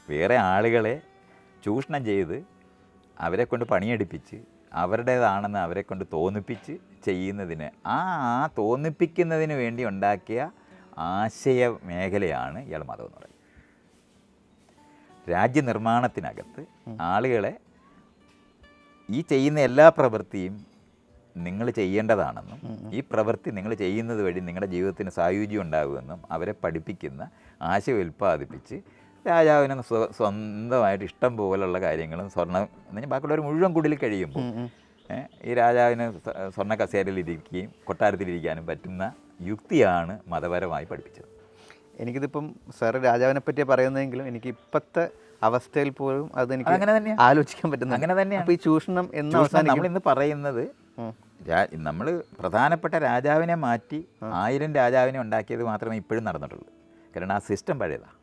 വേറെ ആളുകളെ ചൂഷണം ചെയ്ത് അവരെ കൊണ്ട് പണിയെടുപ്പിച്ച് അവരുടേതാണെന്ന് അവരെ കൊണ്ട് തോന്നിപ്പിച്ച് ചെയ്യുന്നതിന് ആ തോന്നിപ്പിക്കുന്നതിന് വേണ്ടി ഉണ്ടാക്കിയ ആശയ മേഖലയാണ് ഇയാൾ മതം എന്ന് പറയുന്നത്. രാജ്യനിർമ്മാണത്തിനകത്ത് ആളുകളെ ഈ ചെയ്യുന്ന എല്ലാ പ്രവൃത്തിയും നിങ്ങൾ ചെയ്യേണ്ടതാണെന്നും ഈ പ്രവൃത്തി നിങ്ങൾ ചെയ്യുന്നത് വഴി നിങ്ങളുടെ ജീവിതത്തിന് സായുജ്യം ഉണ്ടാകുമെന്നും അവരെ പഠിപ്പിക്കുന്ന ആശയം ഉൽപ്പാദിപ്പിച്ച് രാജാവിന് സ്വന്തമായിട്ട് ഇഷ്ടം പോലുള്ള കാര്യങ്ങളും സ്വർണ്ണം എന്നുവെച്ചാൽ ബാക്കിയുള്ളവർ മുഴുവൻ കുടിൽ കഴിയുമ്പോൾ ഈ രാജാവിന് സ്വർണ്ണ കസേരയിലിരിക്കുകയും കൊട്ടാരത്തിലിരിക്കാനും പറ്റുന്ന യുക്തിയാണ് മതപരമായി പഠിപ്പിച്ചത്. എനിക്കിതിപ്പം സാറ് രാജാവിനെ പറ്റി പറയുന്നതെങ്കിലും എനിക്ക് ഇപ്പോഴത്തെ അവസ്ഥയിൽ പോലും അതെനിക്ക് അങ്ങനെ തന്നെ ആലോചിക്കാൻ പറ്റുന്നത്. അങ്ങനെ തന്നെയാണ്. അപ്പോൾ ഈ ചൂഷണം എന്ന് നമ്മളിന്ന് പറയുന്നത് നമ്മൾ പ്രധാനപ്പെട്ട രാജാവിനെ മാറ്റി 1000 രാജാവിനെ ഉണ്ടാക്കിയത് മാത്രമേ ഇപ്പോഴും നടന്നിട്ടുള്ളൂ. കാരണം ആ സിസ്റ്റം പഴയതാണ്.